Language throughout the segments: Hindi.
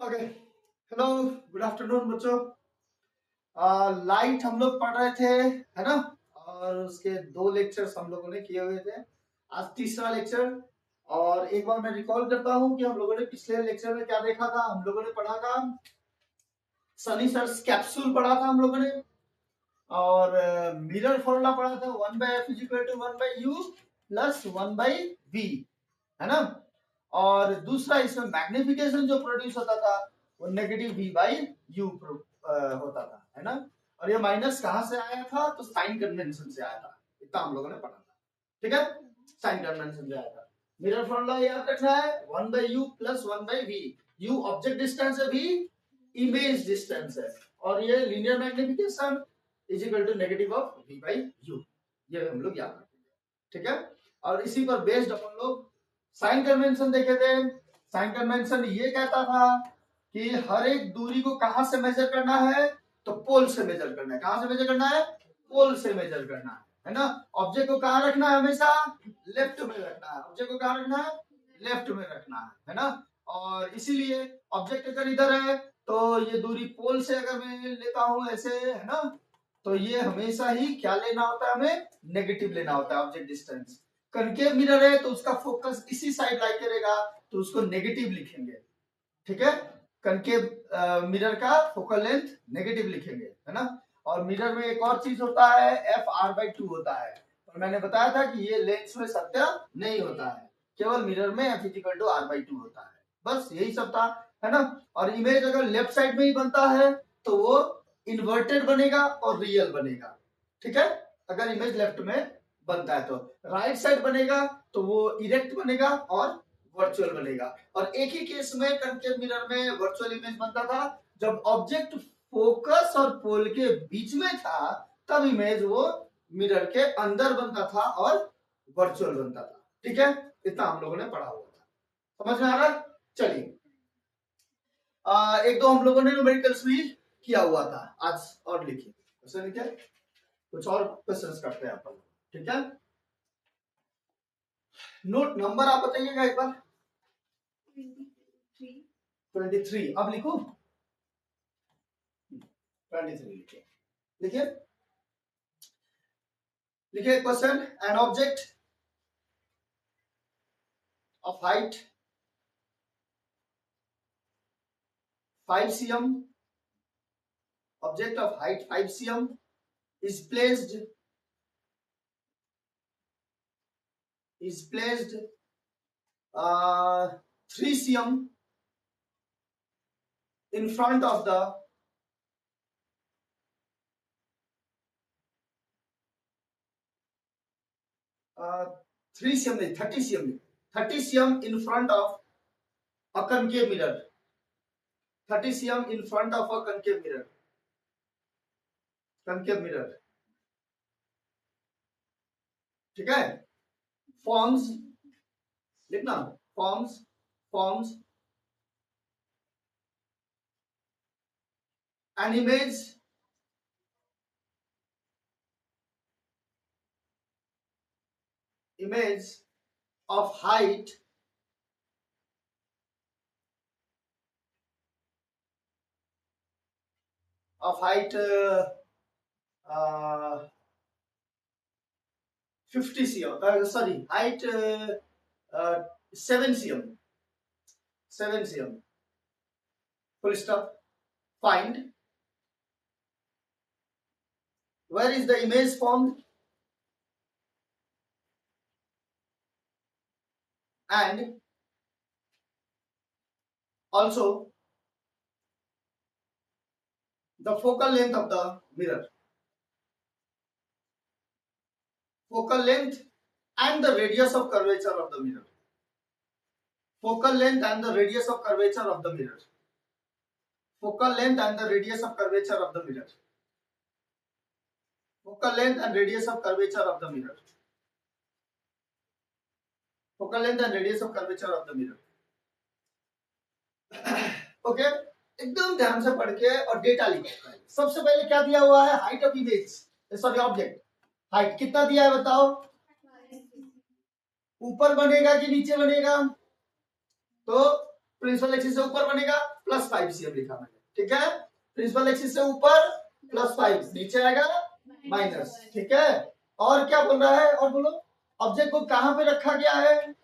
ओके, हेलो, गुड आफ्टरनून बच्चों। लाइट हम लोग पढ़ रहे थे, है ना। और उसके दो लेक्चर्स हम लोगों ने किए हुए थे। आज तीसरा लेक्चर। और एक बार मैं रिकॉल करता हूँ कि हम लोगों ने पिछले लेक्चर में क्या देखा था। हम लोगों ने पढ़ा था सनी सर्स कैप्सूल पढ़ा था हम लोगों ने। और मिरर फॉर्मूला पढ़ा था 1/f = 1/u प्लस 1/v, है ना। और दूसरा इसमें मैग्निफिकेशन जो प्रोड्यूस होता था वो नेगेटिव v बाई यू होता था, है ना। और ये माइनस कहां से आया था, तो साइन कन्वेंशन से आया था। इतना हम लोगों ने पढ़ा था, ठीक है। साइन कन्वेंशन से आया था। मिरर फॉर्मूला याद रखना है 1/u plus 1/v। u object distance है, v इमेज डिस्टेंस है। और ये linear magnification is equal to negative of v by U. ये हम लोग याद रखेंगे, ठीक है। और इसी पर बेस्ड अपन लोग साइन कन्वेंशन देखे थे। साइन कन्वेंशन ये कहता था कि हर एक दूरी को कहां से मेजर करना है, तो पोल से मेजर करना है। कहां से मेजर करना है? पोल से मेजर करना है ना। ऑब्जेक्ट को कहां रखना है? हमेशा लेफ्ट में रखना है। ऑब्जेक्ट को कहां रखना है? लेफ्ट में रखना है ना। और इसीलिए ऑब्जेक्ट अगर इधर है तो ये दूरी पोल से अगर मैं लेता हूं ऐसे, है ना, तो ये हमेशा ही क्या लेना होता है? हमें नेगेटिव लेना होता है ऑब्जेक्ट डिस्टेंस। कनकेव मिरर है तो उसका फोकस इसी साइड लाई करेगा, तो उसको नेगेटिव लिखेंगे, ठीक है। कनकेव मिरर का फोकल लेंथ नेगेटिव लिखेंगे, है ना। और मिरर में एक और चीज होता है, FR/2 होता है। और मैंने बताया था कि ये लेंस में सत्य नहीं होता है, केवल मिरर में F = R/2 होता है। बस यही सब था, है ना। और इमेज अगर लेफ्ट साइड में ही बनता है तो वो इन्वर्टेड बनेगा और रियल बनेगा, ठीक है। अगर इमेज लेफ्ट में बनता है तो राइट साइड बनेगा तो वो इरेक्ट बनेगा और वर्चुअल बनेगा। और एक ही केस में कनकेव मिरर में वर्चुअल इमेज बनता था, जब ऑब्जेक्ट फोकस और पोल के बीच में था तब इमेज वो मिरर के अंदर बनता था और वर्चुअल बनता था, ठीक है। इतना हम लोगों ने पढ़ा हुआ था, समझ में आ रहा है? चलिए, एक दो हम लोगों ने न्यूमेरिकल्स भी किया हुआ था आज, और लिखिए क्वेश्चन, लिखिए कुछ और क्वेश्चंस करते हैं अपन, ठीक है। नोट नंबर आप बताइएगा एक बार। 23। अब लिखो 23 लिखिए, लिखिए लिखिए question. An object of height 5 cm, object of height 5 cm is placed 3 cm in front of the 3 cm नहीं 30 cm 30 cm in front of a concave mirror, 30 cm in front of a concave mirror, ठीक है। forms, लिखना, forms an image of height 50 cm, sorry, height 7 cm, 7 cm, full stop. Find where is the image formed and also the focal length of the mirror, focal length and the radius of curvature of the mirror, focal length and the radius of curvature of the mirror, focal length and the radius of curvature of the mirror, focal length and radius of curvature of the mirror, focal length and radius of curvature of the mirror. Okay, एकदम ध्यान से पढ़ के और डेटा लिखो। सबसे पहले क्या दिया हुआ है? Height of image, sorry object. Height कितना दिया है बताओ? ऊपर बनेगा कि नीचे बनेगा? तो प्रिंसिपल एक्सिस से ऊपर बनेगा +5 cm लिखा मैंने, ठीक है। प्रिंसिपल एक्सिस से ऊपर +5, नीचे आएगा माइनस, ठीक है। और क्या बोल रहा है, और बोलो। ऑब्जेक्ट को कहां पे रखा गया है,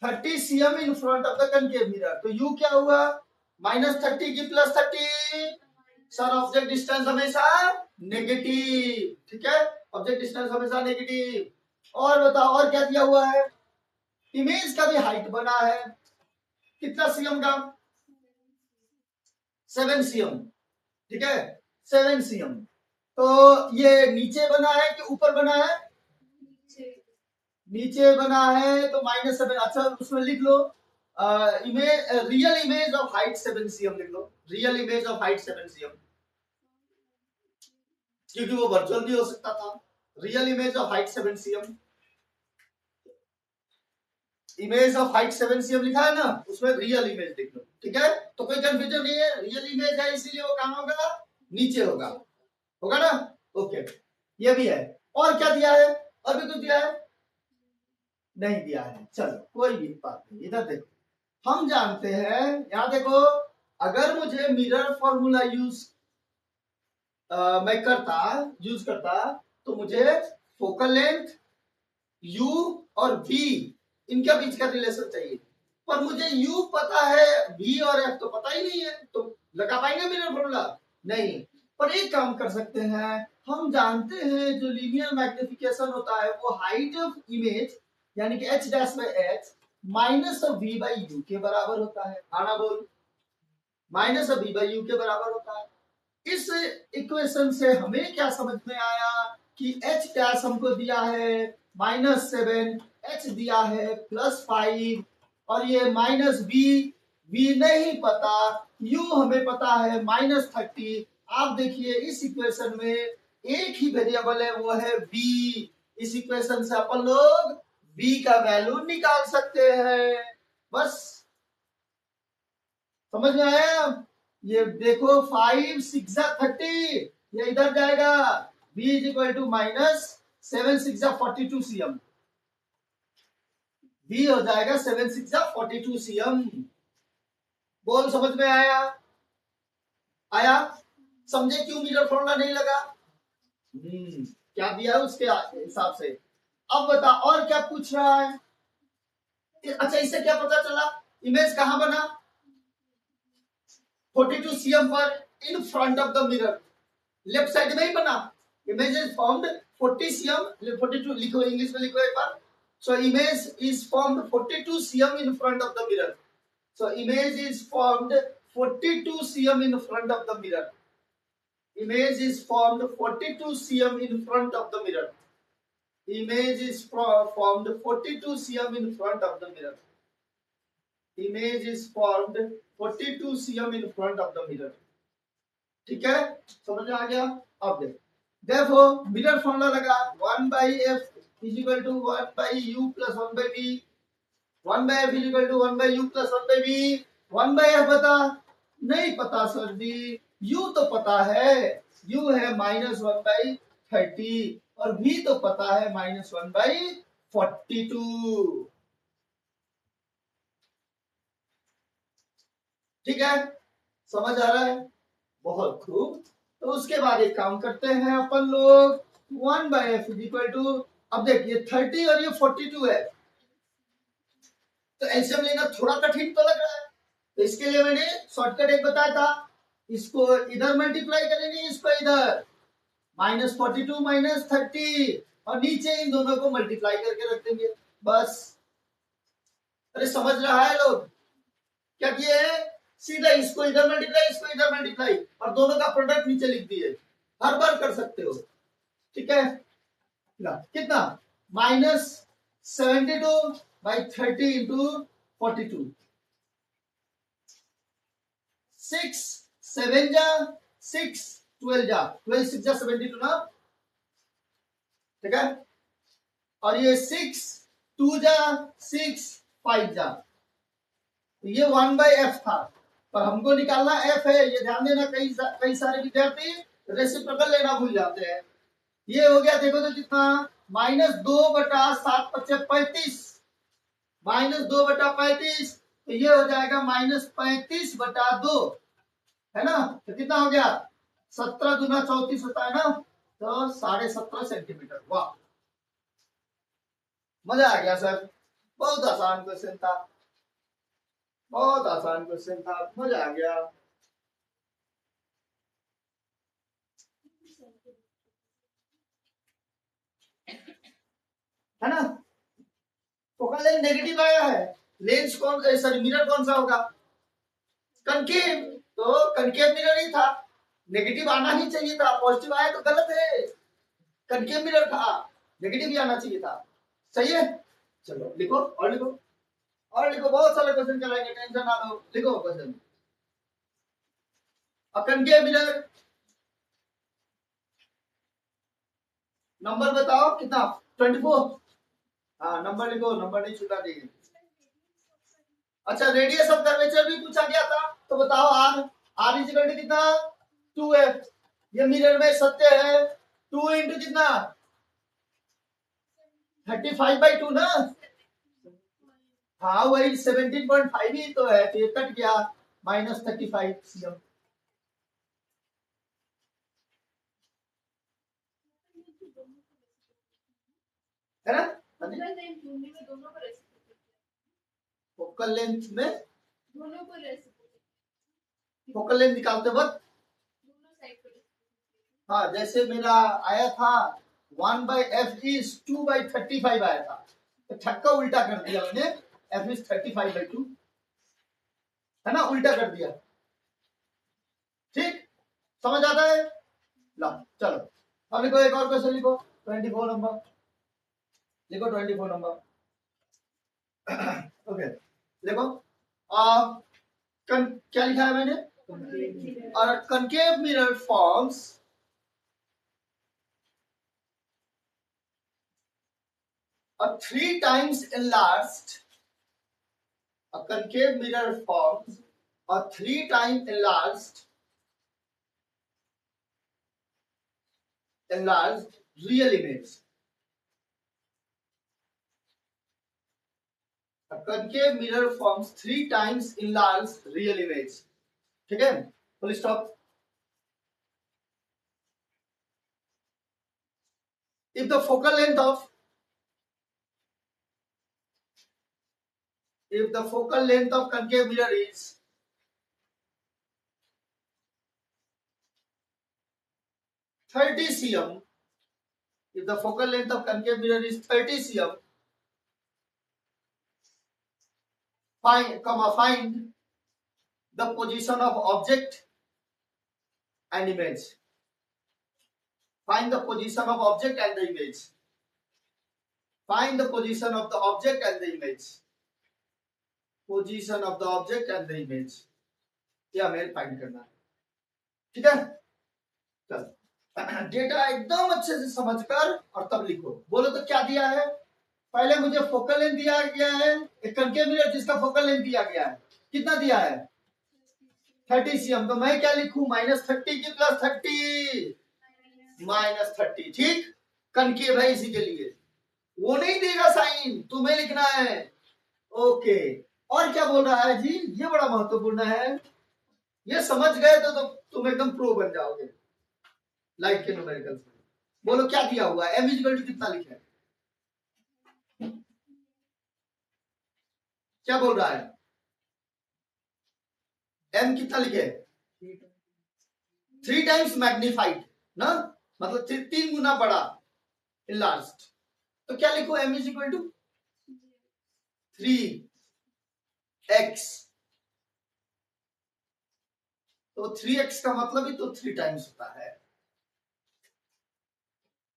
30 cm in front of the concave mirror. तो यू क्या हुआ, -30 की +30, सर ऑब्जेक्ट डिस्टेंस हमेशा नेगेटिव, ठीक है। ऑब्जेक्ट डिस्टेंस हमेशा नेगेटिव। और बताओ और क्या दिया हुआ है, इमेज का भी हाइट बना है, कितना सीएम का, 7 cm, ठीक है, 7 cm। तो ये नीचे बना है कि ऊपर बना है, नीचे बना है, तो -7। अच्छा उसमें लिख लो image, real image of height 7 cm लिख लो, real image of height 7 cm, क्योंकि वो वर्चुअल भी हो सकता था। Real image of height 7 cm, image of height 7 cm लिखा है ना, उसमें रियल इमेज लिख लो, ठीक है। तो कोई कंफ्यूजन नहीं है, रियल इमेज है इसीलिए वो कहां होगा, नीचे होगा, होगा ना, ओके। ये भी है, और क्या दिया है, और भी कुछ दिया है, नहीं दिया है, चलो कोई भी बात नहीं। इधर देखो, हम जानते हैं, यहां देखो, अगर मुझे मिरर फॉर्मूला मैं यूज करता तो मुझे फोकल लेंथ u और v इनके बीच का रिलेशन चाहिए, पर मुझे u पता है, v और f तो पता ही नहीं है, तो लगा पाएंगे मिरर फॉर्मूला, नहीं। पर एक काम कर सकते हैं, हम जानते हैं जो लीनियर मैग्निफिकेशन होता है वो हाइट ऑफ इमेज यानी कि h dash by h minus of v by u के बराबर होता है, आना बोल, minus of v by u के बराबर होता है। इस इक्वेशन से हमें क्या समझ में आया कि h डैश हमको दिया है -7, h दिया है +5, और ये -v, v नहीं पता, u हमें पता है -30। आप देखिए इस इक्वेशन में एक ही वेरिएबल है, वो है v। इस इक्वेशन से अपन लोग v का वैल्यू निकाल सकते हैं, बस समझ में आया। ये देखो 5 6 30, ये इधर जाएगा, v is equal to -7 6 42 cm, v हो जाएगा 7 6 42 cm। बोल समझ में आया, आया, समझे क्यों मिरर फॉर्मूला नहीं लगा, क्या दिया है उसके हिसाब से। अब बता और क्या पूछ रहा है, अच्छा इससे क्या पता चला, इमेज कहां बना, 42 cm पर इन front of the mirror, left side में ही बना। इमेज इज फॉर्म्ड 40 cm, 42 लिखो, इंग्लिश में लिखो एक बार। So image is formed 42 cm in front of the mirror. So image is formed 42 cm in front of the mirror. Image is formed 42 cm in front of the mirror. Image is formed 42 cm in front of the mirror. Image is formed 42 cm in front of the mirror. ठीक है, समझ में आ गया। अब देखो मिरर फॉर्मूला लगा 1/f is equal to 1/u plus 1/v, 1/f is equal to 1/u plus 1/v। 1/f बता, नहीं पता सर जी, u तो पता है, u है -1/30, और v तो पता है -1/42, ठीक है, समझ आ रहा है, बहुत खूब। तो उसके बाद एक काम करते हैं अपन लोग, 1/f इज इक्वल टू, अब देखिए 30 और ये 42 है, तो एलसीएम लेना थोड़ा कठिन तो लग रहा है, तो इसके लिए मैंने शॉर्टकट एक बताया था, इसको इधर मल्टीप्लाई करेंगे, इसको इधर -42 -30, और नीचे इन दोनों को मल्टीप्लाई करके रख देंगे, बस। अरे समझ रहा है लोग, क्या किए है, सीधा इसको इधर मल्टीप्लाई, इसको इधर मल्टीप्लाई, और दोनों का प्रोडक्ट नीचे लिख दिए, हर बार कर सकते हो, ठीक है। कितना, -72/30 इंटू 42, 6 7 जा 6 12 जा 12 6 जा 72 ना, ठीक है। और ये 6 2 जा 6 5 जा, तो ये 1/f था, पर हमको निकालना f है, ये ध्यान देना, कई सारे विद्यार्थी रेसिप्रोकल लेना भूल जाते हैं। ये हो गया, देखो तो कितना, -2/7 × 35, -2/35, तो ये हो जाएगा -35/2, है ना। तो कितना हो गया, 17 दूना 34 होता है ना, तो 17.5 सेंटीमीटर। वाह, मजा आ गया सर, बहुत आसान क्वेश्चन था, बहुत आसान क्वेश्चन था, मजा आ गया, है ना। फोकल लेंथ नेगेटिव आया है, लेंस कौन, सॉरी मिरर कौन सा होगा, कनकेव। तो कनकेव मिरर ही था, नेगेटिव आना ही चाहिए था, पॉजिटिव आया तो गलत है, कनकेव मिरर था, नेगेटिव ही आना चाहिए था। सही है, चलो लिखो और लिखो और लिखो, बहुत सारे क्वेश्चन कराएंगे, टेंशन ना लो, लिखो क्वेश्चन। कनकेव मिरर नंबर बताओ कितना, 24। हाँ नंबर लिखो, नंबर नहीं छूटा देंगे। अच्छा, रेडियस ऑफ कर्वेचर भी पूछा गया था, तो बताओ R, R is equal to कितना, 2f। ये मिरर में सत्य है, 2 इंटू कितना, 35/2 ना। हाँ वही 17.5 ही तो है, तो ये कट गया, -35 cm, है ना। फोकल लेंथ में, फोकल लेंथ निकालते वक्त, हाँ जैसे मेरा आया था 1/f is 2/35 आया था, तो छक्का उल्टा कर दिया मैंने, f is 35/2, है ना, उल्टा कर दिया। ठीक, समझ आता है। लो चलो, अब लिखो एक और क्वेश्चन लिखो, 24 नंबर लिखो, 24 नंबर। ओके देखो, क्या लिखा है मैंने, और concave mirror forms a 3 times enlarged, a concave mirror forms a 3 times enlarged real image, a concave mirror forms 3 times enlarged real image, ठीक है, full stop. if the focal length of concave mirror is 30 cm, if the focal length of concave mirror is 30 cm, find the position of object and image, find the position of object and the image, find the position of the object and the image, position of the object and the image, ये हमें फाइंड करना है, ठीक है। चलो डेटा एकदम अच्छे से समझकर और तब लिखो, बोलो तो क्या दिया है, पहले मुझे फोकल लेंथ दिया गया है, एक कनकेव मिरर जिसका फोकल लेंथ दिया गया है, कितना दिया है 30 cm, तो मैं क्या लिखूं, -30 की +30, -30, ठीक, कनकेव है इसी के लिए, वो नहीं देगा साइन, तुम्हें लिखना है, ओके। और क्या बोल रहा है जी, ये बड़ा महत्वपूर्ण है, ये समझ गए तो तुम एकदम प्रो बन जाओगे लाइफ के न्यूमेरिकल्स में। बोलो क्या दिया हुआ है, m इक्वल टू कितना लिखा है, क्या बोल रहा है, m कितना लिखे, 3 टाइम्स मैग्नीफाइड ना, मतलब 3 गुना बड़ा, इनलार्ज्ड, तो क्या लिखो, m इक्वल टू 3x, तो 3x का मतलब ही तो 3 टाइम्स होता है,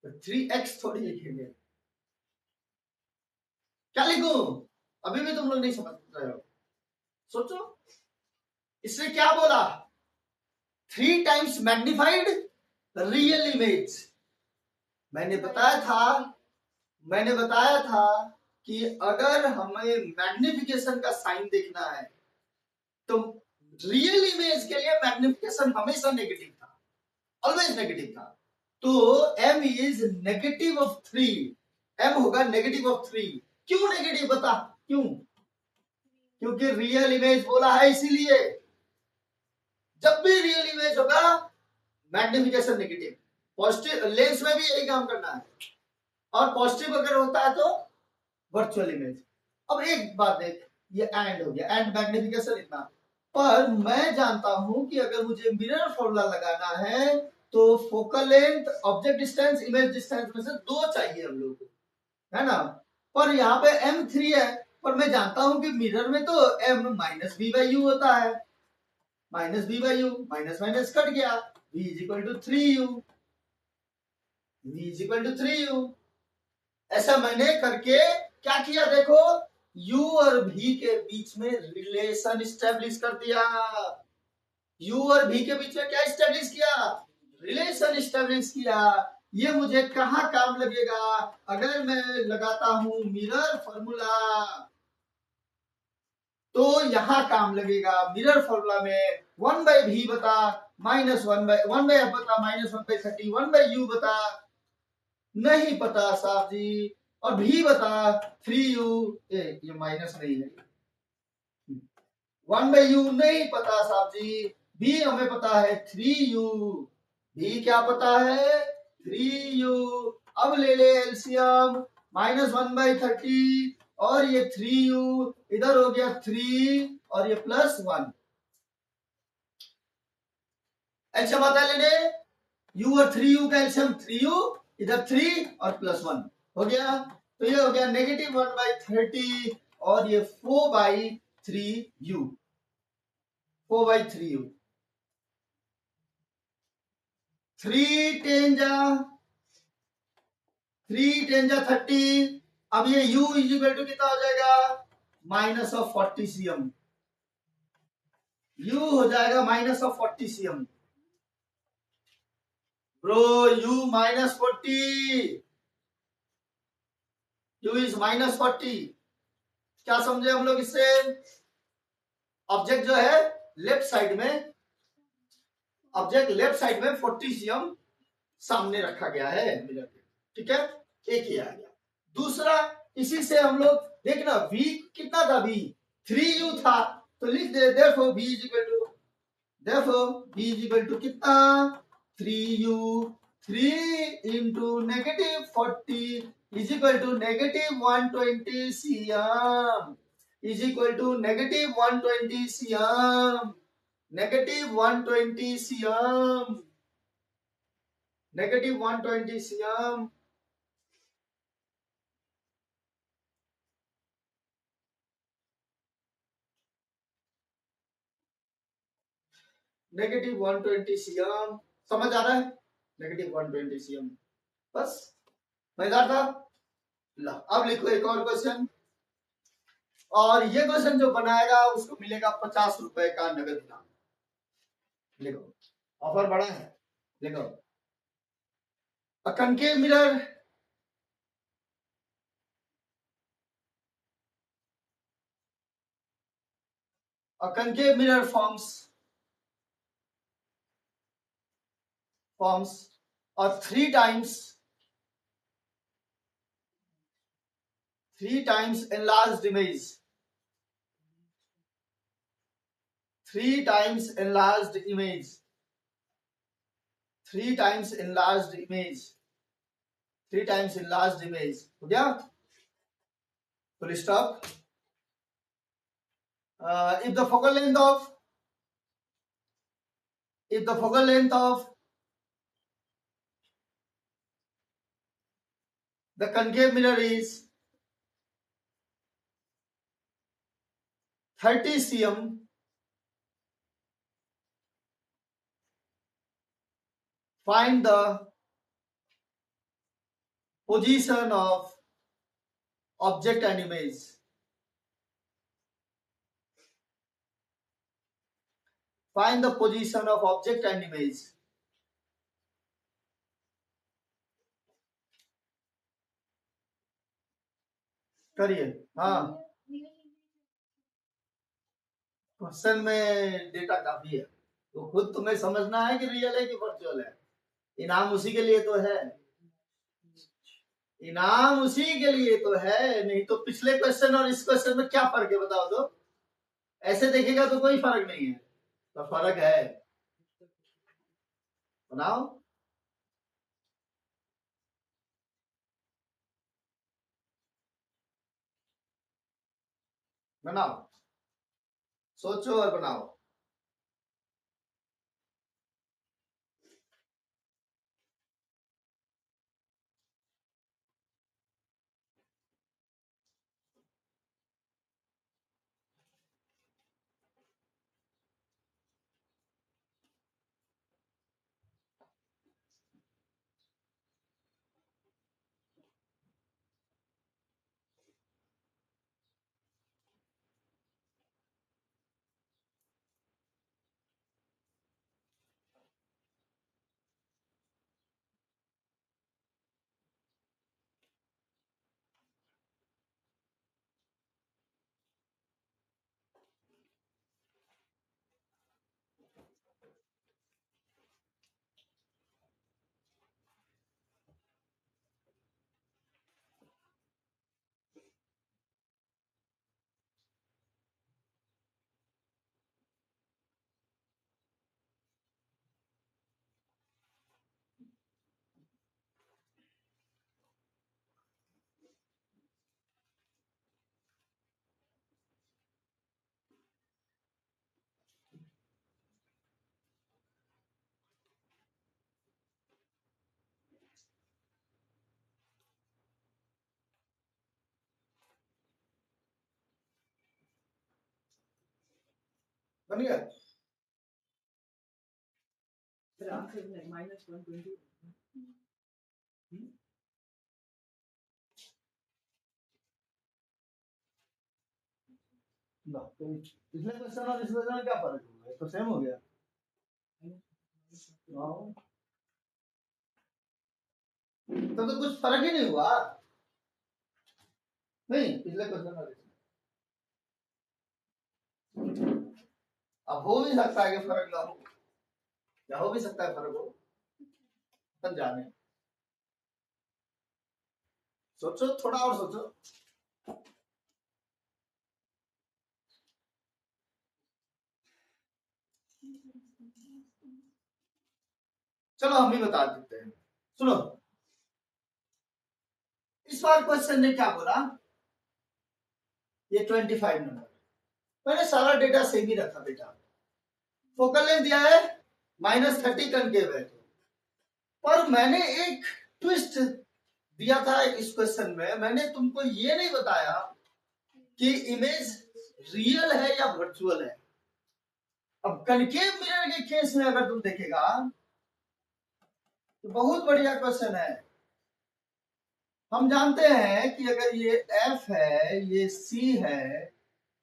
तो 3x थोड़ी लिखेंगे, क्या लिखूं, अभी भी तुम लोग नहीं समझ रहे हो, सोचो, इसने क्या बोला, 3 टाइम्स मैग्नीफाइड रियल इमेज, मैंने बताया था कि अगर हमें मैग्निफिकेशन का साइन देखना है तो रियल इमेज के लिए मैग्निफिकेशन हमेशा नेगेटिव था, ऑलवेज नेगेटिव था, तो m इज -3, m होगा -3, क्यों नेगेटिव, बता क्यों, क्योंकि रियल इमेज बोला है इसीलिए। जब भी रियल इमेज होगा मैग्निफिकेशन नेगेटिव, पॉजिटिव लेंस में भी यही काम करना है, और पॉजिटिव अगर होता है तो वर्चुअल इमेज। अब एक बात देख, ये एंड हो गया, एंड मैग्निफिकेशन इतना, पर मैं जानता हूं कि अगर मुझे मिरर फॉर्मूला लगाना है तो focal length, object distance, image distance में से दो चाहिए हम लोग को, है ना। पर यहाँ पे m3 है, पर मैं जानता हूं कि मिरर में तो m minus B by U होता है, minus B by U, minus minus cut गया, v is equal to 3u, v is equal to 3u। ऐसा मैंने करके क्या किया देखो, u और v के बीच में रिलेशन स्टेब्लिश कर दिया। u और v के बीच में क्या स्टेब्लिश किया, रिलेशन स्टेब्लिश किया। ये मुझे कहाँ काम लगेगा, अगर मैं लगाता हूं मिरर फॉर्मूला तो यहां काम लगेगा। मिरर फॉर्मूला में 1/v बता माइनस 1/f बता माइनस 1/30, 1/u बता नहीं पता साहब जी, और भी बता 3u, ये माइनस नहीं है, 1/u नहीं पता साहब जी, भी हमें पता है 3u, भी क्या पता है 3u। अब ले ले एलसीएम, माइनस 1/30 और ये 3u इधर हो गया 3 और ये प्लस 1, एलसीएम आता है लेने, u और 3u का एलसीएम 3u, इधर 3 और प्लस 1 हो गया, तो ये हो गया नेगेटिव 1/30 और ये 4/3u, 4/3u, 3 10 जा 30। अब ये u इज इक्वल टू कितना हो जाएगा, माइनस ऑफ 40 cm, u हो जाएगा minus of 40 cm, bro u minus 40, u is minus 40। क्या समझे हम लोग इससे, ऑब्जेक्ट जो है लेफ्ट साइड में, ऑब्जेक्ट लेफ्ट साइड में 40 cm सामने रखा गया है मिरर के, ठीक है, एक ही आ गया। दूसरा, इसी से हम लोग देखना v कितना था, v 3u था, तो लिख दे therefore v is equal to कितना 3u, 3 into negative 40 is equal to negative 120 cm, is equal to negative 120 cm, negative 120 cm, negative 120 cm। Negative 120 cm समझ आ रहा है, नेगेटिव 120 cm, बस मजेदार था। ला अब लिखो एक और क्वेश्चन, और ये क्वेश्चन जो बनाएगा उसको मिलेगा 50 रुपए का नगद इनाम। लिखो, ऑफर बड़ा है, लिखो, a concave mirror forms or three times enlarged image, three times enlarged image, three times enlarged image, three times enlarged image हो गया, full stop। If the focal length of the concave mirror is 30 cm, find the position of object and image, find the position of object and image। करिए, हाँ क्वेश्चन में डेटा काफी है, तो खुद तुम्हें समझना है कि रियल है कि वर्चुअल है। इनाम उसी के लिए तो है, इनाम उसी के लिए तो है, नहीं तो पिछले क्वेश्चन और इस क्वेश्चन में क्या फर्क है बताओ तो। ऐसे देखेगा तो कोई फर्क नहीं है, तो फर्क है। बनाओ। बनाओ, सोचो और बनाओ। बन गया। The answer is like -120. पिछले क्वेश्चन और इस क्वेश्चन में क्या फर्क होगा, तो सेम हो गया। तो कुछ फर्क ही नहीं हुआ। नहीं, पिछले क्वेश्चन और अब हो भी सकता है कि फर्क ना हो, या हो भी सकता है फर्क हो, तब जाने। सोचो, थोड़ा और सोचो। चलो हम ही बता देते हैं, सुनो। इस बार क्वेश्चन ने क्या बोला, ये 25 नंबर, मैंने सारा डेटा सेम ही रखा बेटा। फोकल लेंथ दिया है -30 कनकेव है, पर मैंने एक ट्विस्ट दिया था इस क्वेश्चन में। मैंने तुमको ये नहीं बताया कि इमेज रियल है या वर्चुअल है। अब कनकेव मिरर के केस में अगर तुम देखेगा तो बहुत बढ़िया क्वेश्चन है। हम जानते हैं कि अगर ये F है, ये C है,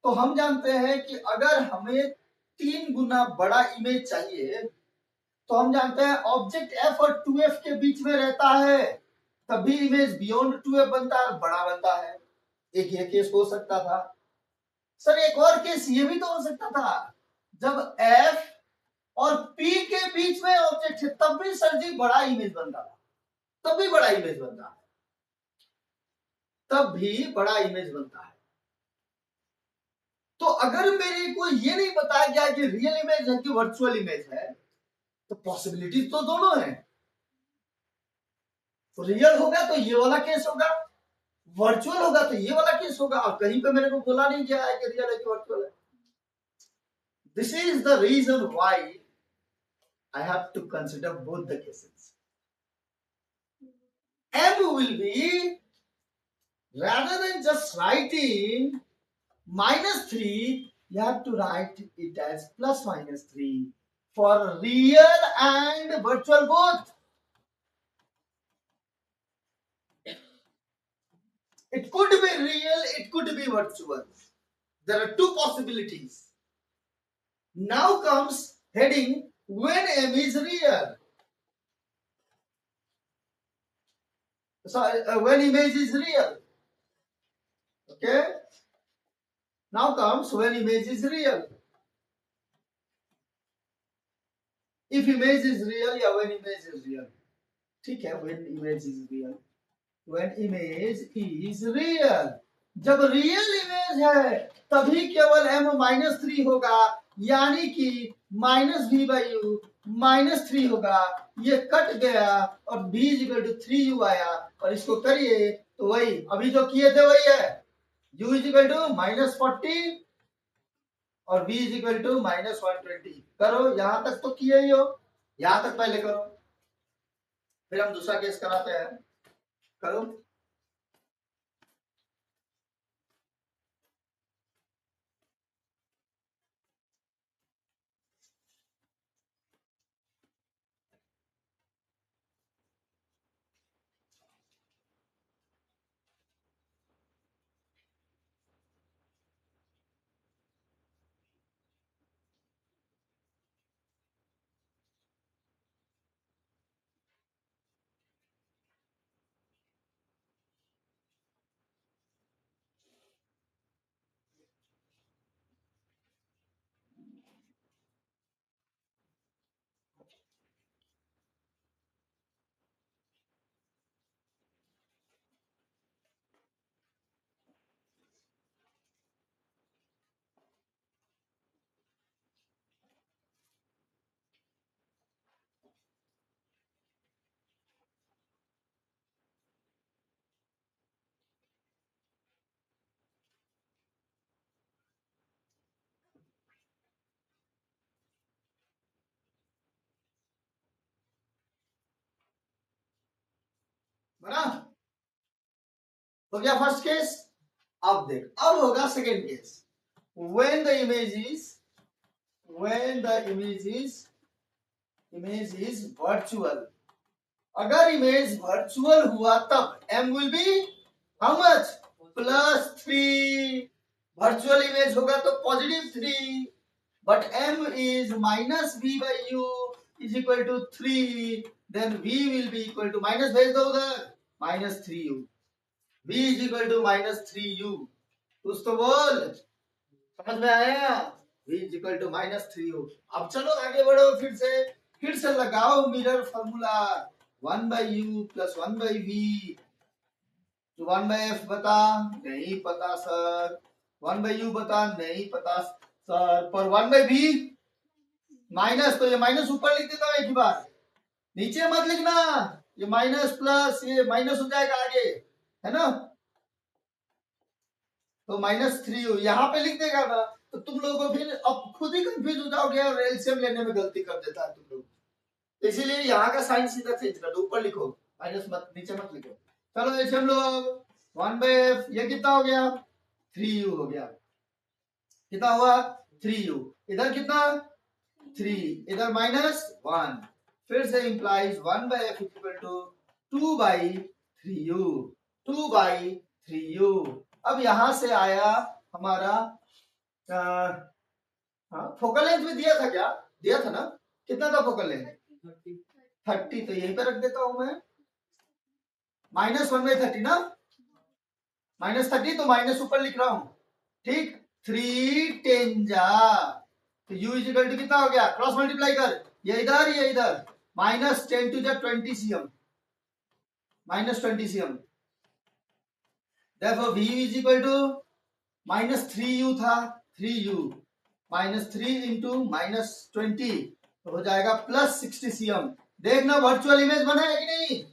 तो हम जानते हैं कि अगर हमें 3 गुना बड़ा इमेज चाहिए तो हम जानते हैं ऑब्जेक्ट F और 2F के बीच में रहता है, तभी इमेज बियॉन्ड 2F बनता है, बड़ा बनता है। एक ये केस हो सकता था। सर एक और केस ये भी तो हो सकता था, जब F और P के बीच में ऑब्जेक्ट है तब भी सर जी बड़ा इमेज बनता था, तब भी बड़ा इमेज बनता है, तब भी बड़ा इमेज बनता है। तो अगर मेरे को ये नहीं बताया गया कि रियल इमेज है कि वर्चुअल इमेज है, तो पॉसिबिलिटीज तो दोनों है। तो रियल होगा तो ये वाला केस होगा, वर्चुअल होगा तो ये वाला केस होगा, और कहीं पे मेरे को बोला नहीं गया है कि रियल है कि वर्चुअल है। This is the reason why I have to consider both the cases. M will be, rather than just writing -3, you have to write it as +-3 for real and virtual both. It could be real, it could be virtual. There are two possibilities. Now comes heading when M is real. So when image is real. Okay. Now comes when image is real. If image is real या when image is real, ठीक है, when image is real, when image is real, जब रियल इमेज है तभी केवल m-3 होगा, यानी कि -v/u -3 होगा। ये कट गया और v = 3u आया, और इसको करिए तो वही अभी जो किए थे वही है। u = -40 और v = -120। करो, यहां तक तो किए ही हो, यहां तक पहले करो, फिर हम दूसरा केस कराते हैं। करो। बना हो गया फर्स्ट केस। अब देख, अब होगा second case. when the image is when the image is virtual, अगर इमेज वर्चुअल हुआ तब m will be how much? +3। Virtual image होगा तो +3, but m is -v/u = 3, then v will be equal to, minus भेज दो उधर, -3u, v = -3u। कुछ तो बोल, समझ में आया? v = -3u। अब चलो आगे बढ़ो, फिर से लगाओ mirror formula. 1/u + 1/v। 1/f बता, नहीं पता सर। 1/u बता, नहीं पता सर। पर 1/v माइनस, तो ये माइनस ऊपर लिख देता हूं एक ही बार, नीचे मत लिखना। ये माइनस प्लस ये माइनस हो जाएगा आगे, है ना? तो -3u यहाँ पे लिख देगा ना, तो तुम लोगों को फिर अब खुद ही कंफ्यूज हो जाओगे और एलसीएम लेने में गलती कर देता है तुम लोग। तो इसीलिए यहाँ का साइन सीधा चेंज कर दो, ऊपर लिखो, माइनस मत, नीचे मत लिखो। चलो एलसीएम लो। 1/f ये कितना हो गया? 3u हो गया। कितना हुआ? 3u। इधर कितना? 3, इधर -1। फिर से इंप्लाइज 1/f = 2/3u। 2/3u। अब यहां से आया हमारा फोकल लेंथ में दिया था क्या? दिया था ना? कितना था फोकल लेंथ? 30। तो यहीं पे रख देता हूं मैं, -1/30 ना, -30, तो माइनस ऊपर लिख रहा हूं, ठीक। 3 10 जा, तो u = कितना हो गया? क्रॉस मल्टीप्लाई कर, ये इधर -10 to the 20 cm, -20 cm। therefore v = -3u था, 3u -3 into -20 तो हो जाएगा +60 cm। देखना वर्चुअल इमेज बना है कि नहीं?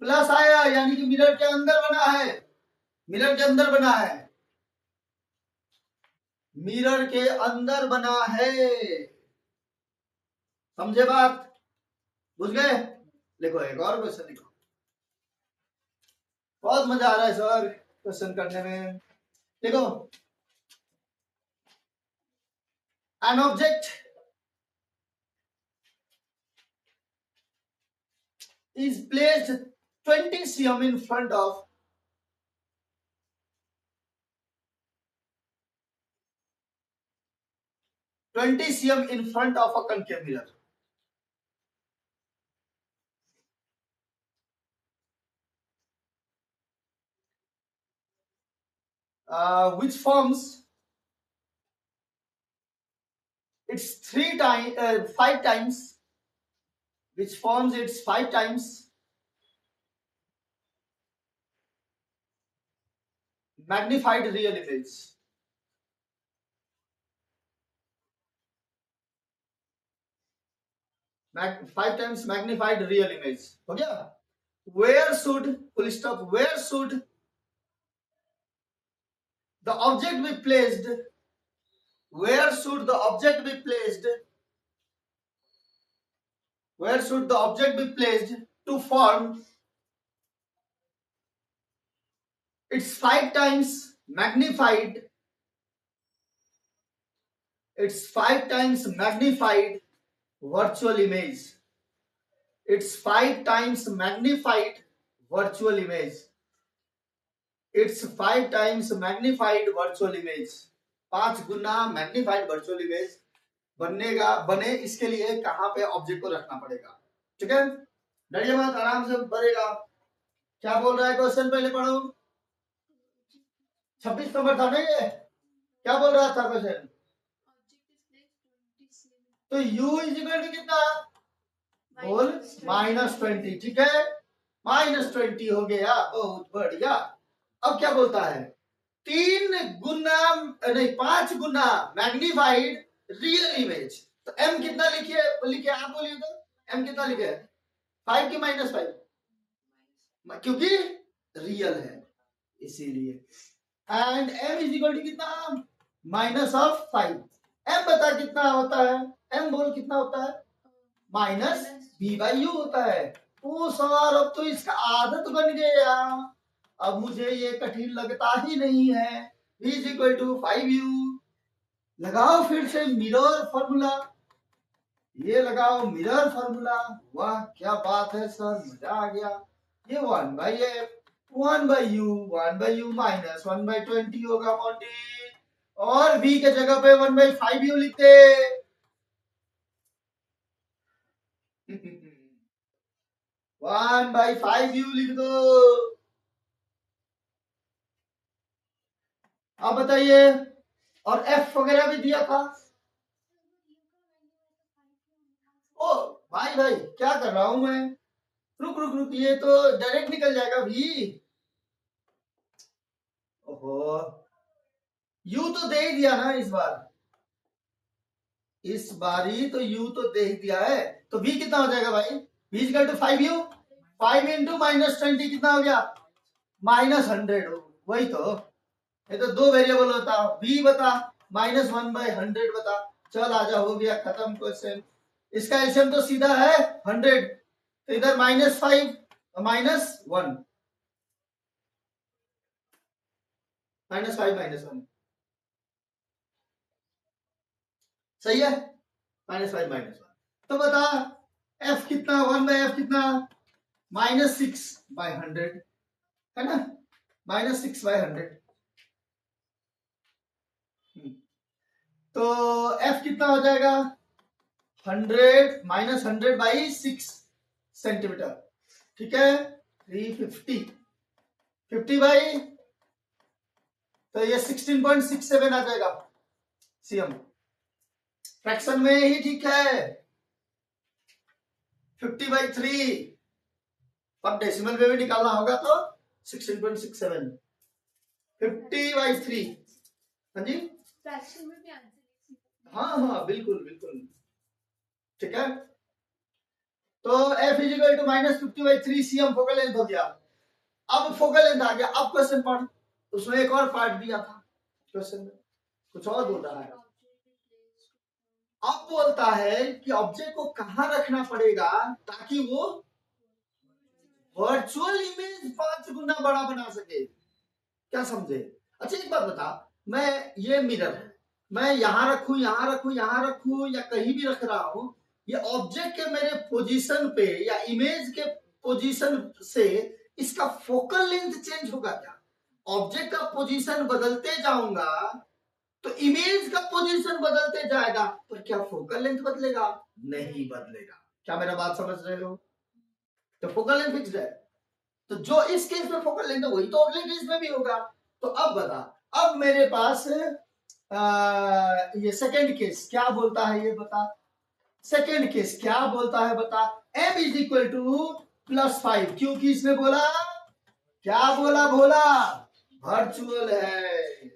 प्लस आया, यानी कि मिरर के अंदर बना है, मिरर के अंदर बना है, मिरर के अंदर बना है। समझे बात? बुझ गए? देखो एक और क्वेश्चन देखो, बहुत मजा आ रहा है सर क्वेश्चन करने में। देखो, an object is placed 20 cm in front of 20 cm in front of a concave mirror. Which forms its 5 times, which forms its 5 times magnified real image, five times magnified real image हो गया। Where should full stop, where should the object be placed, where should the object be placed, where should the object be placed to form its five times magnified, it's five times magnified virtual image, it's five times magnified virtual image, it's five times magnified virtual image, 5 Guna magnified virtual image बने इसके लिए कहां पे ऑब्जेक्ट को रखना पड़ेगा। ठीक है, डरिए मत, आराम से बढ़ेगा। क्या बोल रहा है क्वेश्चन, पहले पढ़ो। 26 नंबर था ना ये, क्या बोल रहा था क्वेश्चन? तो u इज इक्वल टू कितना बोल, -20। ठीक है, -20 हो गया, बहुत बढ़िया। अब क्या बोलता है, 3 गुना नहीं 5 गुना मैग्नीफाइड रियल इमेज। तो m कितना लिखे आप बोलिए तो, m कितना लिखे, 5 की -5, क्योंकि रियल है इसीलिए। And m is equal to कितना, -5। m बता कितना होता है, m बोल कितना होता है, -v/u होता है। ओ सर, अब तो इसका आदत बन गया, अब मुझे ये कठिन लगता ही नहीं है। v is equal to 5u, लगाओ फिर से मिरर फॉर्मूला, ये लगाओ मिरर फॉर्मूला। वाह क्या बात है सर, मजा आ गया। ये 1/f 1/u 1/u माइनस 1/20 होगा मोटी, और v के जगह पे 1/5u लिखते 1/5u लिख दो। अब बताइए, और f वगैरह भी दिया था। ओ भाई भाई क्या कर रहा हूं मैं, रुक रुक रुक, ये तो डायरेक्ट निकल जाएगा भी। ओहो, u तो दे ही दिया ना इस बार, इस बारी तो u तो दे ही दिया है। तो v कितना हो जाएगा भाई, v equal to 5u, 5 into -20 कितना हो गया, -100। वही तो, ये तो 2 वेरिएबल होता, v बता -1/100 बता। चल आजा, हो गया खत्म क्वेश्चन। इसका एलसीएम तो सीधा है 100, तो इधर -5 -1 -5 -1 सही है, -5 -1। तो बता f कितना, 1/f कितना, -6/100 है ना, -6/100। तो f कितना हो जाएगा, 100 -100/6 सेंटीमीटर। ठीक है, 350 50 बाई, तो ये 16.67 आ जाएगा सीएम। फ्रैक्शन में ही ठीक है, 50/3, अब डेसिमल में भी निकालना होगा तो 16.67, 50/3। हाँ जी, फ्रैक्शन में भी आंसर, हाँ हाँ बिल्कुल बिल्कुल। ठीक है, तो f is equal to -50/3 cm focal length हो गया। अब फोकल लेंथ आ गया, अब क्वेश्चन पढ़, उसमें एक और पार्ट दिया था क्वेश्चन में, कुछ और बोल रहा है। अब बोलता है कि ऑब्जेक्ट को कहां रखना पड़ेगा ताकि वो वर्चुअल इमेज 5 गुना बड़ा बना सके। क्या समझे? अच्छा एक बात बता, मैं ये मिरर है, मैं यहां रखूं यहां रखूं यहां रखूं या कहीं भी रख रहा हूं, ये ऑब्जेक्ट के मेरे पोजीशन पे या इमेज के पोजीशन से इसका फोकल लेंथ चेंज होगा क्या? ऑब्जेक्ट का पोजीशन बदलते जाऊंगा तो इमेज का पोजीशन बदलते जाएगा, पर क्या फोकल लेंथ बदलेगा? नहीं बदलेगा। क्या मेरा बात समझ रहे हो? तो फोकल लेंथ फिक्स्ड है, तो जो इस केस में फोकल लेंथ है वही तो अगले केस में भी होगा। तो अब बता, अब मेरे पास ये सेकंड केस क्या बोलता है, ये बता। सेकंड केस क्या बोलता है बता, m इज इक्वल टू +5, क्योंकि इसने बोला क्या बोला, बोला वर्चुअल है।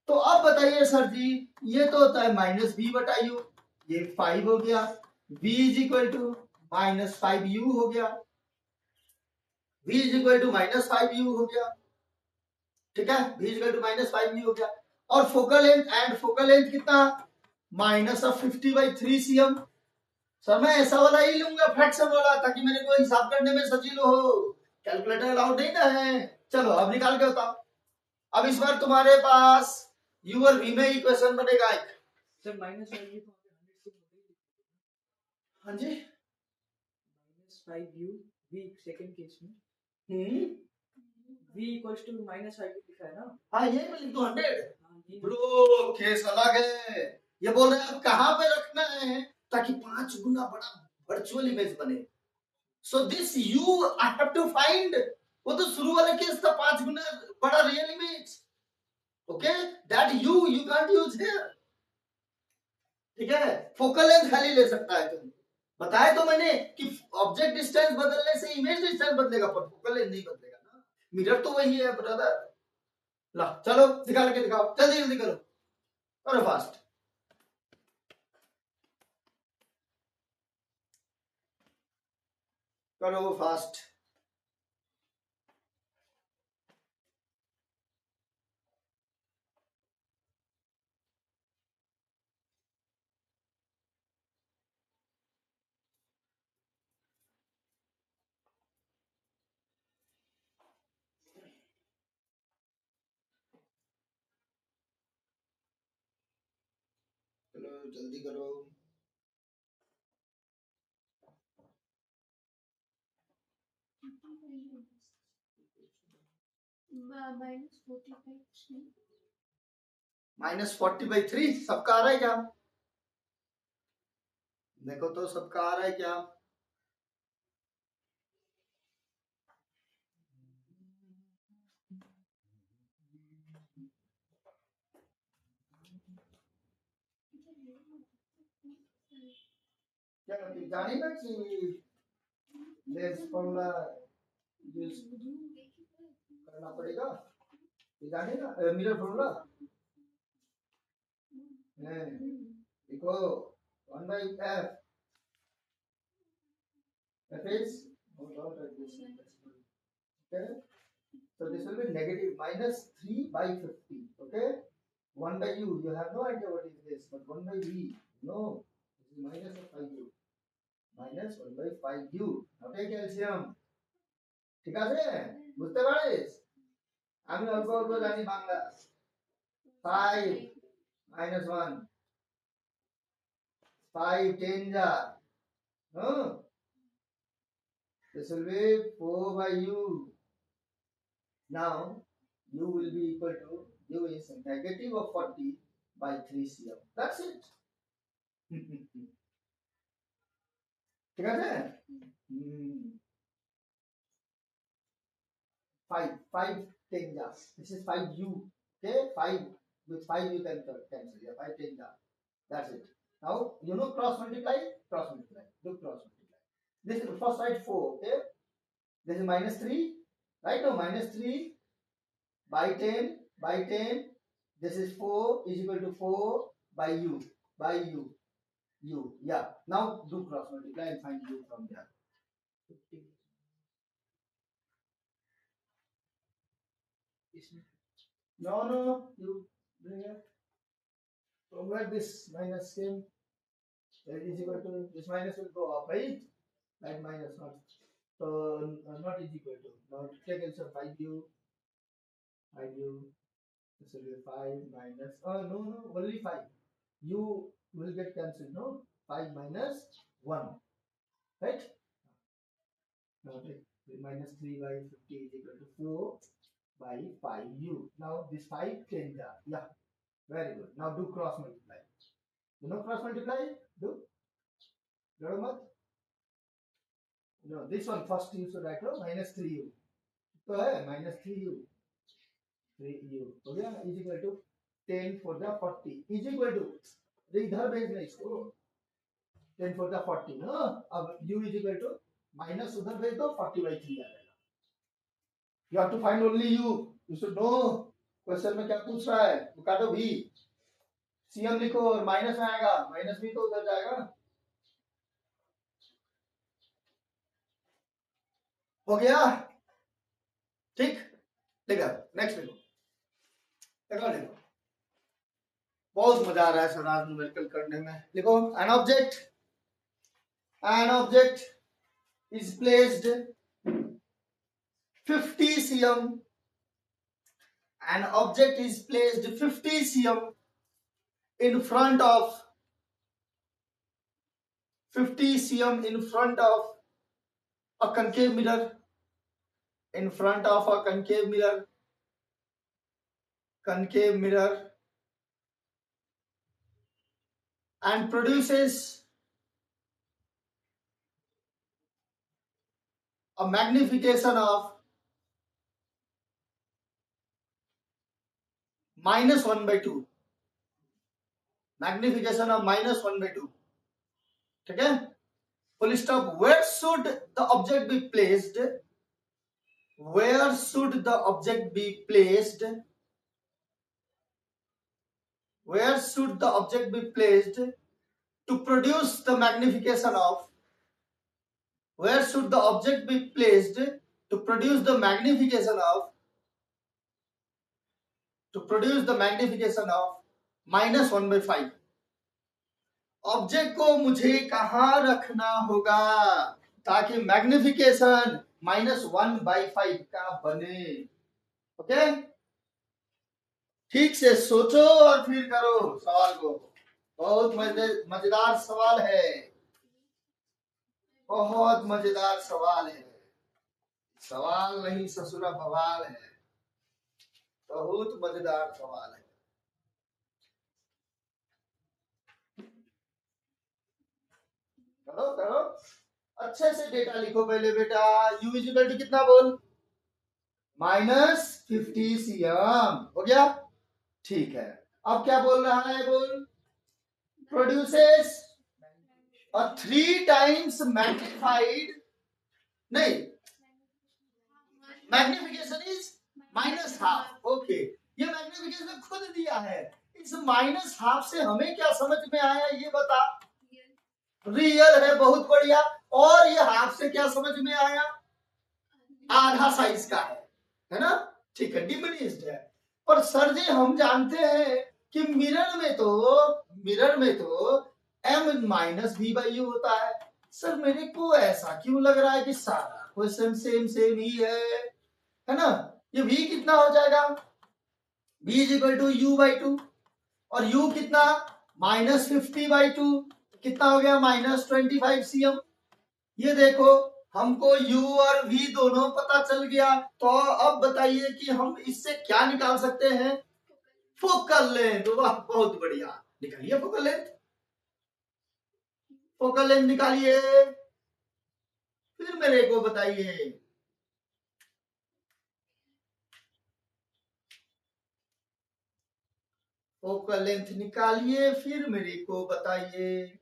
तो अब बताइए सर जी, ये तो होता है माइनस बी बटा यू, ये 5 हो गया, v is equal to minus 5u हो गया, v is equal to minus 5u हो गया, ठीक है, v is equal to minus 5u हो गया। और फोकल लेंथ कितना, माइनस ऑफ 50/3 cm। सर मैं ऐसा वाला ही लूंगा, फ्रैक्शन वाला, ताकि मेरे को हिसाब करने में सजील हो। कैलकुलेटर अलाउड नहीं ना है। चलो अब निकाल के बताओ। अब इस बार तुम्हारे पास यू और वी में इक्वेशन बनेगा एक। सर माइनस वाली तो 100 हाँ जी, -5u v सेकंड केस में हम्म, v इक्वल्स टू -5u लिखा है ना। हाँ यही मैं लिख दूं 100। हाँ, ये ब्रो केस अलग है। ये बोल रहे हैं अब कहाँ पे रखना है ताकि 5 गुना बड़ा वर्चुअल इमेज बने। So this you I have to find. वो तो शुरू वाला केस था 5 गुना बड़ा real image. Okay, that you can't use here. ठीक है, फोकल लेंथ खाली ले सकता है तुम। बताया तो मैंने कि ऑब्जेक्ट डिस्टेंस बदलने से इमेज डिस्टेंस बदलेगा, पर फोकल लेंथ नहीं बदलेगा ना। मिरर तो वही है ब्रदर। ला चलो निकाल के दिखाओ, जल्दी जल्दी करो, करो फास्ट। करो फास्ट। चलो जल्दी करो। -45 -40/3 सबका आ रहा है क्या? देखो तो सबका आ रहा है क्या? क्या जाने ना कि लेस फॉर्मूला यूज करना पड़ेगा। ये जाने ना मिरर फॉर्मूला देखो 1/f f is okay, so this will be negative -3/50. okay, 1/u you have no idea what is this, but 1/v no, this is minus of 5u, minus 1/5u okay calcium. ঠিক আছে, বুঝতে পারিস? আমি অল্প অল্প জানি বাংলা। 5 -1 5 10 जा huh? This will be 4/u. Now u will be equal to, u is negative of 40/3 cm. That's it. ठीक है? 5 10 जा, this is 5u. okay, 5 with 5 you can cancel, yeah, 5 10 जा, that's it. Now you know cross multiply, do cross multiply. This is first side 4, okay, this is -3, right? Now -3/10 this is 4 is equal to 4/u by u, yeah. Now do cross multiply and find u from there. 50 इसमें No, you bring it from where this minus came. That is equal to, this minus will go up, right? Like minus not, so not is equal to. Now take also 5u, this will be 5 minus, oh no, only 5. U will get cancelled, no? 5 minus 1, right? Now take -3/50 is equal to 4/5u. Now this 5 change that, yeah, very good. Now do cross multiply. You know cross multiply? Do? No, this one first you should write -3u. तो है -3u, 3u हो गया is equal to 10 for the 40 is equal to, इधर भेजना इसको, 10 for the 40 ना। अब u is equal to minus उधर भेज दो, 40/3 आ जाएगा। You have to find only u. You should know question में क्या पूछ रहा है। वो काटो भी, सीएम लिखो और माइनस में आएगा, माइनस भी तो उधर जाएगा। हो गया ठीक। देखो नेक्स्ट लिखो, देखो बहुत मजा आ रहा है सर आज न्यूमेरिकल करने में। लिखो an object is placed 50 cm, an object is placed 50 cm in front of 50 cm in front of a concave mirror, in front of a concave mirror and produces a magnification of -1/2, magnification of -1/2, ठीक है। Full stop. Where should the object be placed? Where should the object be placed? Where should the object be placed to produce the magnification of? Where should the object be placed to produce the magnification of? To produce the magnification of -1/5। Object को मुझे कहां रखना होगा ताकि मैग्निफिकेशन -1/5 का बने। ओके, ठीक से सोचो और फिर करो सवाल को। बहुत मजेदार सवाल है, बहुत मजेदार सवाल है। सवाल नहीं ससुरा बवाल है, बहुत मजेदार सवाल है। करो करो, अच्छे से डेटा लिखो पहले बेटा। u इक्वल टू कितना बोल, -50 cm। हो गया, ठीक है। अब क्या बोल रहा है, बोल प्रोड्यूसेस अ 3 times मैग्निफाइड, नहीं मैग्निफिकेशन इज -½ ओके। ये मैग्निफिकेशन खुद दिया है, इस -½ से हमें क्या समझ में आया ये बता। रियल है, बहुत बढ़िया। और ये हाफ से क्या समझ में आया, आधा साइज का है ना, ठीक है, डिमिनिश्ड है। पर सर जी हम जानते हैं कि मिरर में तो m-v/u होता है। सर मेरे को ऐसा क्यों लग रहा है कि सारा क्वेश्चन सेम ही है ना। ये v कितना हो जाएगा, v = u/2 और u कितना -50/2, कितना हो गया -25 cm। ये देखो हमको u और v दोनों पता चल गया। तो अब बताइए कि हम इससे क्या निकाल सकते हैं, फोकल लेंथ। वाह बहुत बढ़िया, निकालिए फोकल लेंथ। फोकल लेंथ निकालिए, फिर मेरे को बताइए। फोकल लेंथ निकालिए, फिर मेरे को बताइए।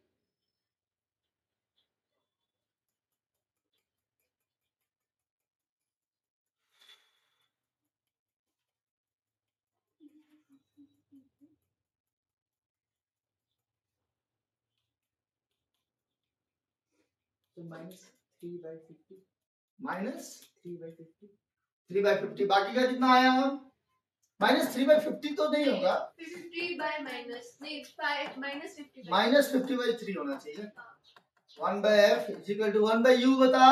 तो -3/50, -3/50, 3/50 बाकी का कितना आया, -3/50 तो नहीं होगा, 50 by minus नहीं -50 -50/3 होना चाहिए। 1/f = 1/u बता,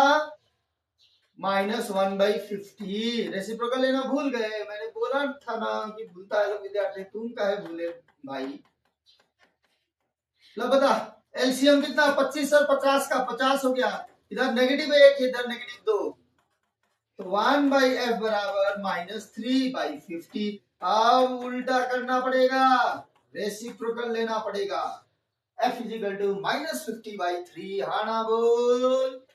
-1/50। रेसिप्रोकल लेना भूल गए, मैंने बोला था ना कि भूलता है विद्यार्थी, तुम काहे भूले भाई। लो बता, एलसीएम कितना, 25 और 50 का 50 हो गया, इधर -1 इधर -2, तो 1/f बराबर -3/50। अब उल्टा करना पड़ेगा, रेसिप्रोकल लेना पड़ेगा। f = -50/3। हाँ ना बोल,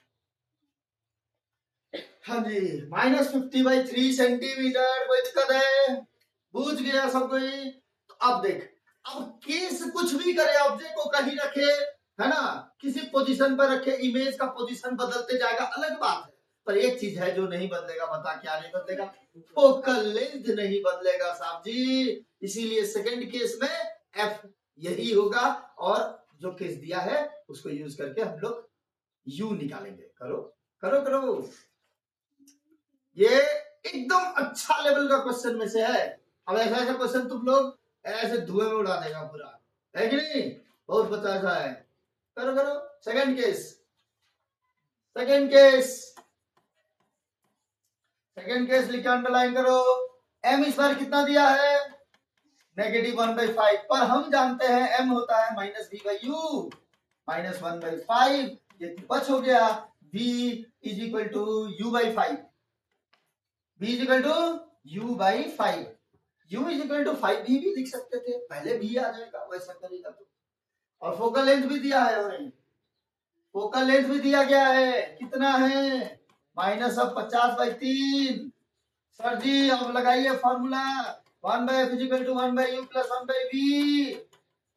हाँ जी, -50/3 सेंटीमीटर। कोई दिक्कत है, बूझ गया सब कोई। तो अब देख, अब केस कुछ भी करे, ऑब्जेक्ट को कहीं रखे है ना, किसी पोजीशन पर रखे, इमेज का पोजीशन बदलते जाएगा अलग बात है, पर एक चीज है जो नहीं बदलेगा, बता क्या नहीं बदलेगा? फोकल लेंथ नहीं बदलेगा साहब जी। इसीलिए सेकंड केस में एफ यही होगा, और जो केस दिया है उसको यूज करके हम लोग यू निकालेंगे। करो करो करो, ये एकदम अच्छा लेवल का क्वेश्चन में से है। अब ऐसा ऐसा क्वेश्चन तुम लोग ऐसे धुएं में उड़ा देगा पूरा, है कि नहीं? बहुत बच्चा ऐसा है। करो करो, second case, second case, second case लिख के अंडरलाइन करो। एम इस बार कितना दिया है? -1/5, पर हम जानते हैं एम होता है -v/u, -1/5, ये बच हो गया। v is equal to u/5, v is equal to u/5, u is equal to 5 भी लिख सकते थे, पहले भी आ जाएगा वैसा करेगा तो। और फोकल लेंथ भी दिया है हमें, फोकल लेंथ भी दिया गया है, कितना है? -50/3। सर जी अब लगाइए formula, 1/f is equal to 1/u plus 1/v।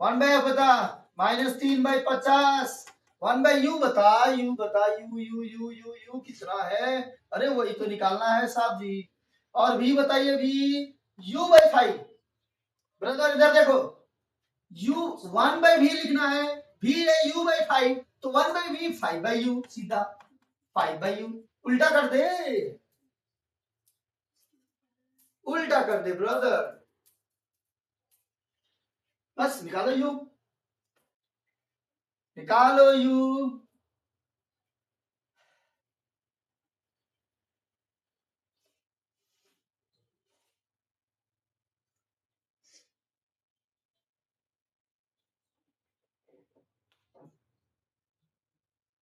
1/f बता -3/50, 1/u बता, u बता, u कितना है? अरे वही तो निकालना है साहब जी। और v बताइए, v u/5। ब्रदर इधर देखो, u 1/v लिखना है, v है u/5, तो 1/v 5/u, सीधा 5/u। उल्टा कर दे, उल्टा कर दे ब्रदर, बस निकालो यू, निकालो यू।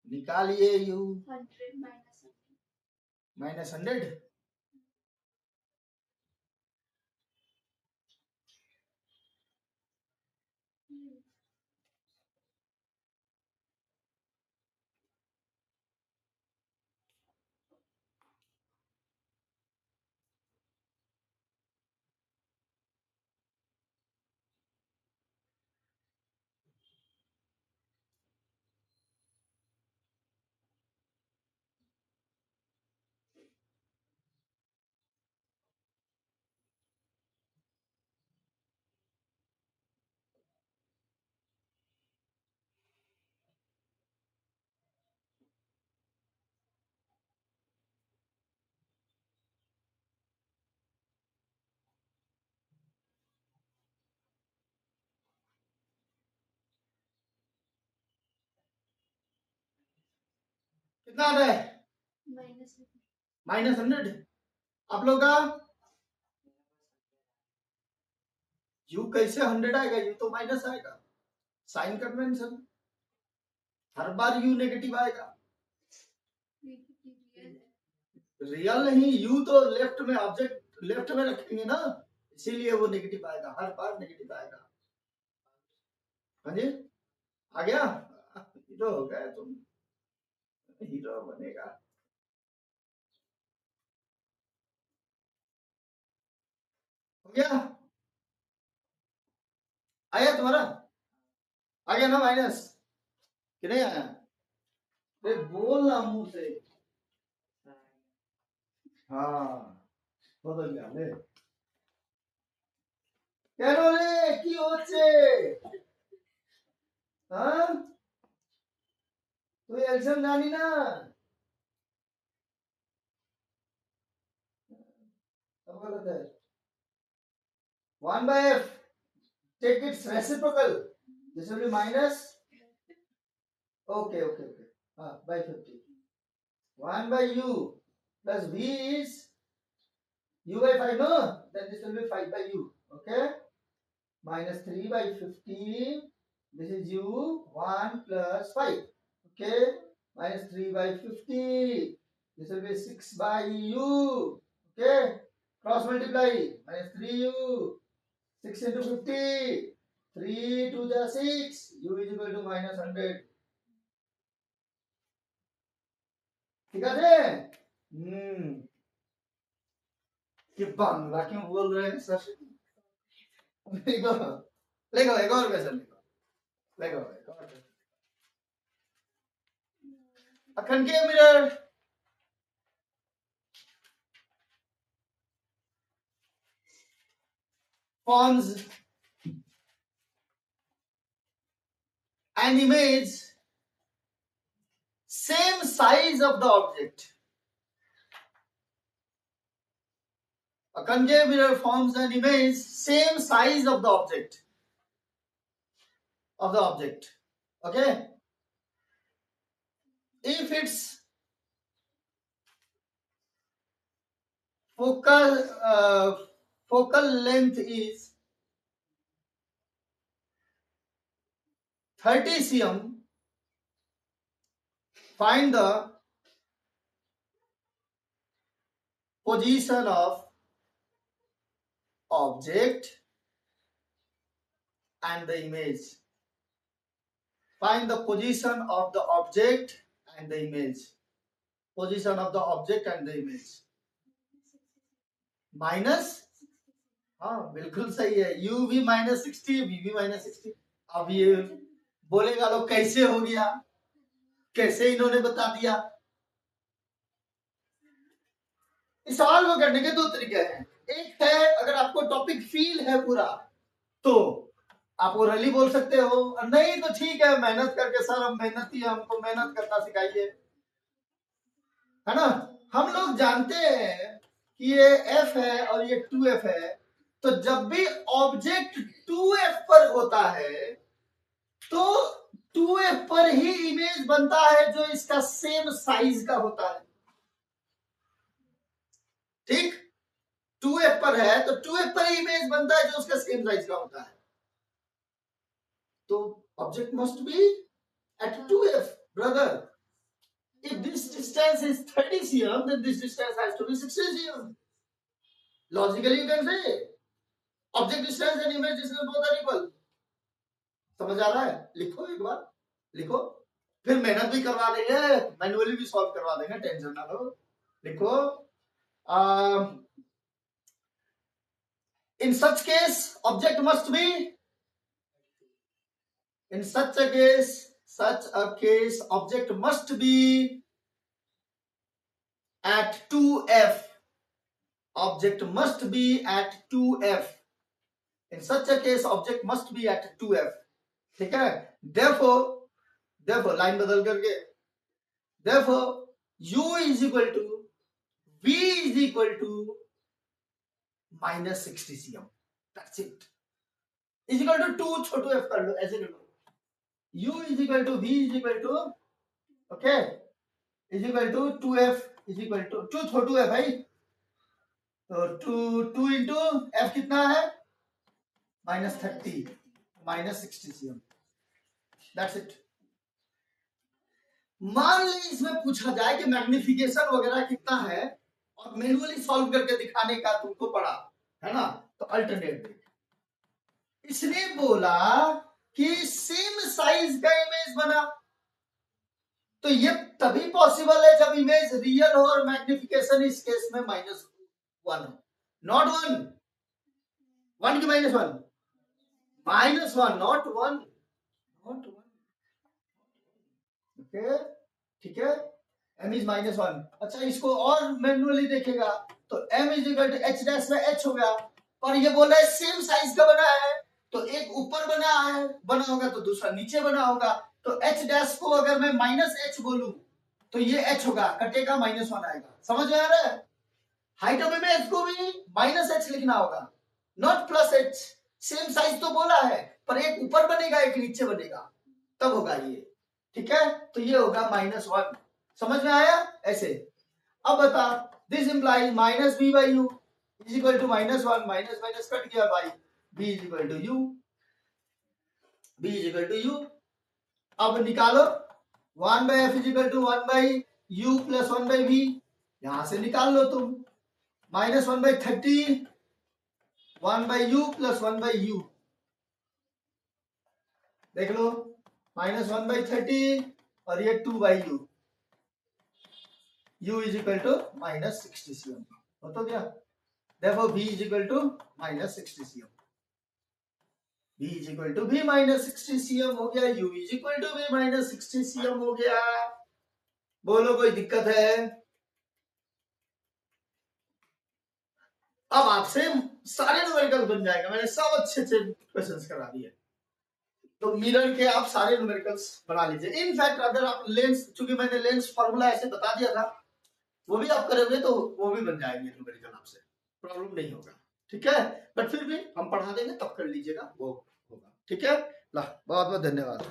निकालिए यू। 100 -100, कितना आ रहा है? -100। आप लोग का यू कैसे 100 आएगा? यू तो माइनस आएगा, साइन कन्वेंशन, हर बार यू नेगेटिव आएगा। रियल नहीं, यू तो लेफ्ट में, ऑब्जेक्ट लेफ्ट में रखेंगे ना, इसीलिए वो नेगेटिव आएगा, हर बार नेगेटिव आएगा। हाँ जी, आ गया? हीरो हो गए तुम, हीरो बनेगा। हो गया? आया तुम्हारा? आ गया ना माइनस, कि नहीं आया? अरे बोलना मुंह से। हाँ बदल गया ले, কেন রে কি হচ্ছে? हाँ তুই এলসিএম জানি না? सब गलत है। 1/f, take its reciprocal, this will be minus, okay okay okay, by 50, 1/u plus v is u/5, no, then this will be 5/u, okay, -3/50, this is u 1 plus 5, okay, -3/50, this will be 6/u, okay, cross multiply, -3u, 6 into 50, 3 to the 6, u is equal to -100, ठीक है? कि बांग्ला क्यों बोल रहे हैं सर? लिखो, लिखो एक और क्वेश्चन लिखो, लिखो एक और question. A concave mirror forms an image same size of the object. A concave mirror forms an image same size of the object. Okay. If its focal length is 30 cm, find the position of object and the image. Find the position of the object and the image. Position of the object and the image. Minus, हाँ बिल्कुल सही है, u भी -60, v भी -60। अब ये बोलेगा लोग कैसे हो गया, कैसे इन्होंने बता दिया। इस सवाल को करने के दो तरीके हैं। एक है अगर आपको टॉपिक फील है पूरा तो आप ओरली बोल सकते हो, और नहीं तो ठीक है मेहनत करके, सर हम मेहनती है, हमको मेहनत करना सिखाइए, है ना। हम लोग जानते हैं कि ये f है और ये 2f है, तो जब भी ऑब्जेक्ट 2f पर होता है तो 2f पर ही इमेज बनता है जो इसका सेम साइज का होता है। ठीक, 2f पर है तो 2f पर ही इमेज बनता है जो उसका सेम साइज का होता है। तो object must be at 2f, brother. If this distance is 30 cm, then this distance has to be 60 cm. Logically, you can say object distance and image distance both are equal. समझ आ रहा है? लिखो एक बार, लिखो, फिर मेहनत भी करवा देंगे, मैन्युअली भी सॉल्व करवा देंगे, टेंशन ना लो। लिखो, in such case, object must be, in such a case, object must be at 2f. Object must be at 2f. In such a case, object must be at 2f. ठीक है? Therefore, लाइन बदल करके, therefore, u is equal to v is equal to -60 cm. That's it. Is equal to 2 Chhotu f कर लो, ऐसे कर लो। u is equal to v is equal to, okay, is equal to 2f is equal to 2 छोटू है भाई, तो 2 इंटू f कितना है, -30, -60 cm। That's it. मान ले इसमें पूछा जाए कि मैग्निफिकेशन वगैरह कितना है और मैन्युअली सॉल्व करके दिखाने का तुमको पड़ा है ना, तो अल्टरनेट देख, इसने बोला कि सेम साइज का इमेज बना, तो ये तभी पॉसिबल है जब इमेज रियल हो और मैग्निफिकेशन इस केस में -1, नॉट 1 की -1, -1 नॉट 1, ओके, ठीक है। m इज -1। अच्छा, इसको और मैन्युअली देखेगा तो m इज इक्वल टू h डैश में h हो गया, पर ये बोल रहा है सेम साइज का बना है, तो एक ऊपर बना होगा तो दूसरा नीचे बना होगा, तो h डैश को अगर मैं -h बोलूं तो ये h होगा, कटेगा -1 आएगा। समझ में आ रहा है? हाइट ऑफ इमेज को भी -h लिखना होगा, नॉट +h। सेम साइज तो बोला है, पर एक ऊपर बनेगा एक नीचे बनेगा, तब होगा ये, ठीक है। तो ये होगा -1। समझ में आया? ऐसे। अब बता, this implies -b/u is equal to -1, minus cut गया by b is equal to u, b is equal to u। अब निकालो 1/f is equal to 1/u plus 1/v, यहां से निकाल लो तुम, -1/30 1/u प्लस 1/u, देख लो, -1/30 और ये 2/u, u is equal to -60 cm, हो तो गया। देखो v is equal to -60 cm, v is equal to v -60 cm हो गया, u is equal to v -60 cm हो गया। बोलो कोई दिक्कत है? अब आपसे सारे न्यूमेरिकल बन जाएगा। मैंने सब अच्छे अच्छे क्वेश्चंस करा दिए। तो मिरर के आप सारे न्यूमेरिकल्स बना लीजिए। इनफैक्ट अगर आप लेंस, चूंकि मैंने लेंस फॉर्मूला ऐसे बता दिया था, वो भी आप करोगे तो वो भी बन जाएंगे न्यूमेरिकल, आपसे प्रॉब्लम नहीं होगा। ठीक है, बट फिर भी हम पढ़ा देंगे तब कर लीजिएगा, वो होगा। ठीक है, बहुत बहुत धन्यवाद।